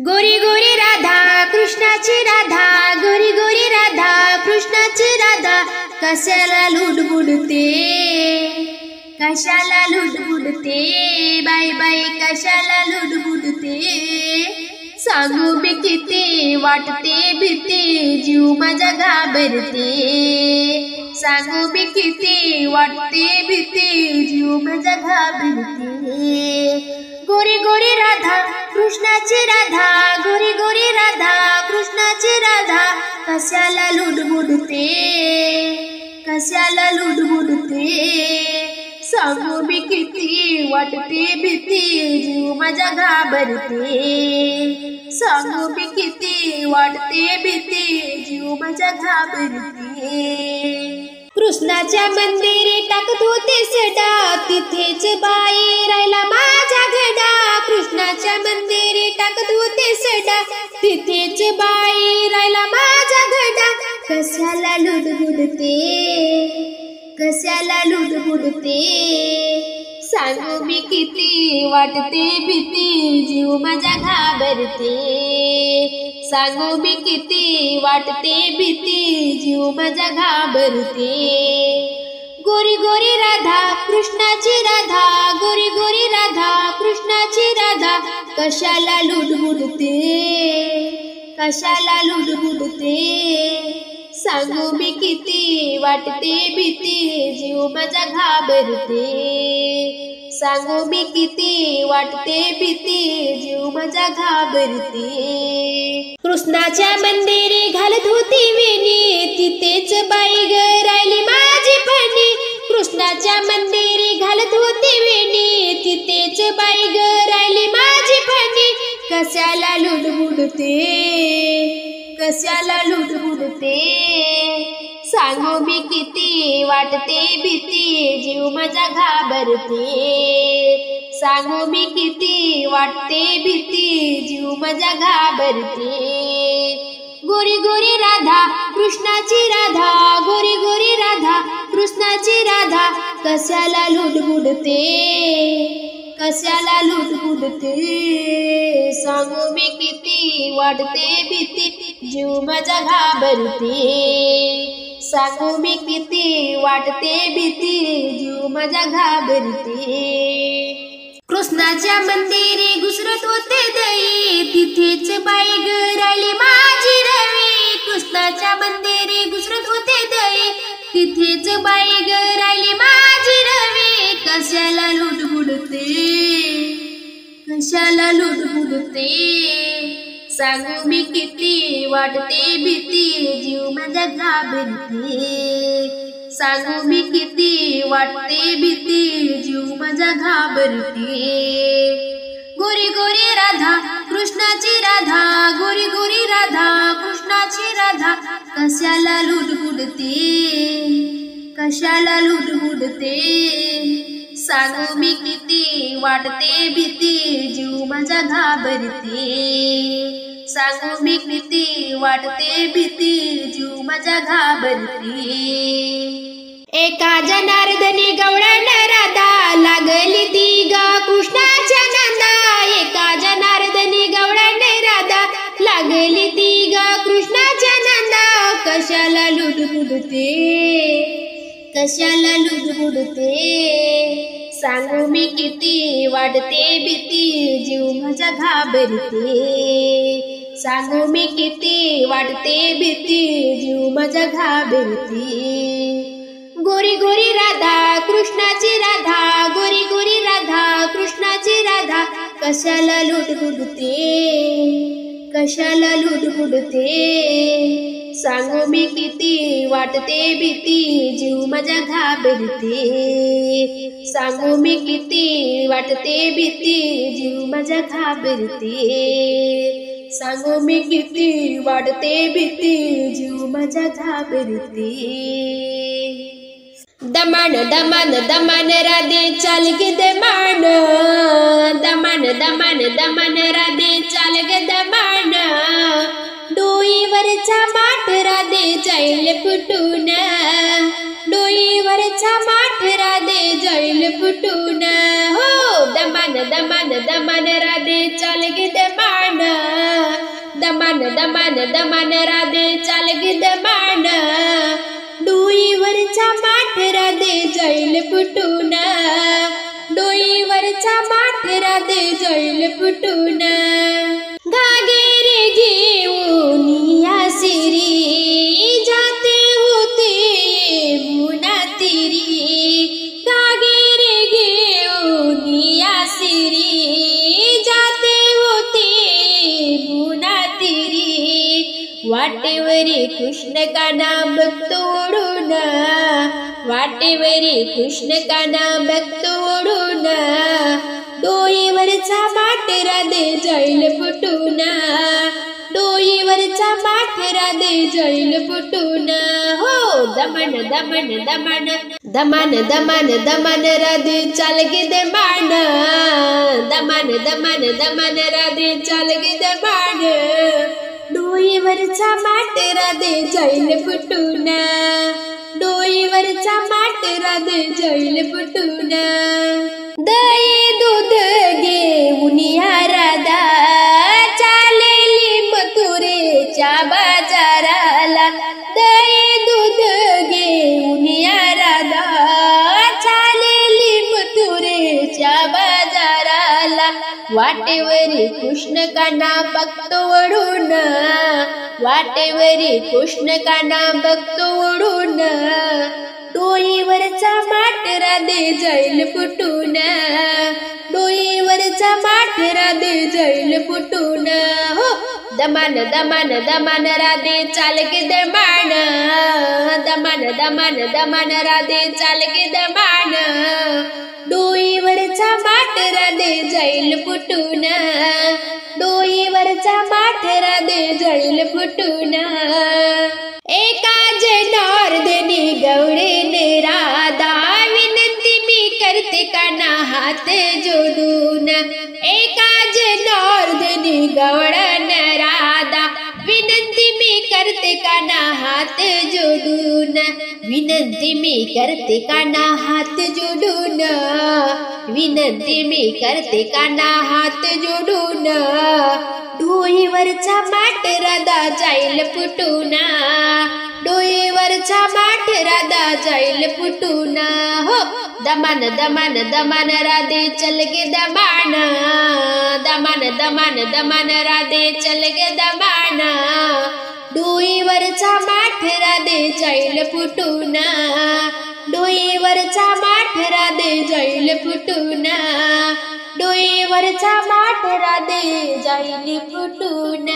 गोरी गोरी राधा कृष्णाची राधा, गोरी गोरी राधा कृष्णाची राधा, कशाला लुडबुडते, कशाला लुडबुडते, बाई बाई कशाला लुडबुडते, सांगू मी किती वाटते भीती, जीव माझा घाबरते, सांगू मी किती वाटते भीती, जीव माझा घाबरते। गोरी गोरी राधा कृष्णाची राधा, गोरी गोरी राधा कृष्णाची राधा, कशाला लुडबुडते, कशाला लुडबुडते, सांगू मी किती वाटते भीती, जीव माझा घाबरते, सांगू मी किती वाटते भीती, जीव माझा घाबरते। कृष्णाच्या मंदिरी टाकत होते सडा, तिथेच बाई राहिला माझा घडा, कृष्णाच्या मंदिरी टाकत होते सडा, तिथेच बाई राहिला माझा घडा, कशाला लुडबुडते, कशाला लुडबुडते, सांगू मी किती वाटते भीती, जीव माझा घाबरते, सांगू मी किती वाटते भीती, जीव माझा घाबरते। गोरी गोरी राधा कृष्णाची राधा, गोरी गोरी राधा कृष्णाची राधा, कशाला लुडबुडते, कशाला लुडबुडते, सांगू मी किती वाटते भीती, जीव माझा घाबरते, सांगू मी किती वाटते भीती, जीव माझा घाबरते। कृष्णाच्या मंदिरी घालत होती वेणी, तिथेच बाई ग राहिली माझी फणी, कृष्णाच्या मंदिरी घालत होती वेणी, तिथेच बाई ग राहिली माझी फणी, कशाला लुडबुडते, कशाला लुडबुडते, सांगू मी किती वाटते भीती, जीव माझा घाबरते, सांगू मी किती वाटते भीती, जीव माझा घाबरते। गोरी गोरी राधा कृष्णाची राधा, गोरी गोरी राधा कृष्णाची राधा, कशाला लुडबुडते, कशाला लुडबुडते, सांगू मी किती वाटते भीती, जीव माझा घाबरते, सांगू मी किती वाटते भीती, जीव माझा घाबरते। कृष्णाच्या मंदिरी घुसरत होते दई, तिथेच बाई ग राहिली माझी रवी, कृष्णाच्या मंदिरी घुसरत होते दई, तिथेच बाई ग राहिली माझी रवी, कशाला लुडबुडते, कशाला लुडबुडते, सांगू मी किती वाटते भीती, जीव माझा घाबरते, सांगू मी किती वाटते भीती, जीव माझा घाबरते। गोरी गोरी राधा कृष्णाची राधा, गोरी गोरी राधा कृष्णाची राधा, कशाला लुडबुडते, कशाला लुडबुडते, सांगू मी किती वाटते भीती, जीव माझा घाबरते, सांगू मी किती वाटते भीती, जीव माझा घाबरते। एका जनार्दनी गवळण राधा, लागली ती ग कृष्णाच्या नांदा, एका जनार्दनी गवळण राधा, लागली ती ग कृष्णाच्या नांदा, कशाला लुडबुडते, कशाला लुडबुडते, सांगू मी किती वाटते भीती, जीव माझा घाबरते, सांगू मी किती वाटते भीती, जीव माझा घाबरते। गोरी गोरी राधा कृष्णाची राधा, गोरी गोरी राधा कृष्णाची राधा, कशाला लुडबुडते, कशाला लुडबुडते, सांगू मी किती वाटते भीती, जीव माझा घाबरते, सांगू मी किती वाटते भीती, जीव माझा घाबरते, सांगू मी किती वाटते भीती, जीव माझा घाबरते। दमान दमान दमान राधे चाल गे दमान, दमान दमान दमान राधे चाल गे दमान, डोईवरचा माठ राधे जाईल फुटून, डोईवरचा माठ राधे जाईल फुटून, हो दमान दमान दमान राधे चाल गे दमान, दमान दमान दमान राधे चाल गे दमान डोईवरचा माठ राधे जाईल फुटून डोईवरचा माठ राधे जाईल फुटून घागेरे घेऊन या सिरी जाते होते मुना तिरी घागेरे घेऊन या सिरी जाते होते मुना तिरी वाटेवरी कृष्ण काना भक्त ओढून वाटेवरी कृष्ण काना भक्त ओढून डोईवरचा माठ राधे जाईल फुटून डोईवरचा माठ राधे जाईल फुटून हो दमन दमन दमन दमन दमन दमन राधे चाल गे दमान दमन दमन दमन राधे चाल गे दमान डोईवरचा माठ राधे जाईल फुटून डोईवरचा माठ राधे जाईल फुटून दही दूध घेऊन या राधा चालेली मथुरेच्या बाजाराला दही दूध घेऊन या राधा चालेली मथुरेच्या बाजाराला वाटेवरी कृष्ण काना भक्त ओढून वाटेवरी कृष्ण काना भक्त ओढून डोईवरचा माठ राधे जाईल फुटून डोईवरचा माठ राधे जाईल फुटून हो दमान दमान दमान राधे चाल गे दमान दमान दमान दमान राधे चाल गे दमान डोईवरचा माठ राधे जाईल फुटून डोईवरचा माठ राधे जाईल फुटून एका जनार्दनी गवळीने राधा विनंती मी करते काना हात जोडून एका जनार्दनी गवळण राधा विनंती मी करते काना हात जोडून विनंती मी करते काना हात जोडून विनंती मी करते काना हात जोडून डोईवरचा माठ राधा जाईल फुटून डोईवरचा माठ राधा जाईल फुटून हो दमान दमान दमान राधे चल गे दमान दमान दमान दमान राधे चल गे दमान डोईवरचा माठ राधे जाईल फुटून डोईवरचा माठ राधे जाईल फुटून डोईवरचा माठ राधे जाईल फुटून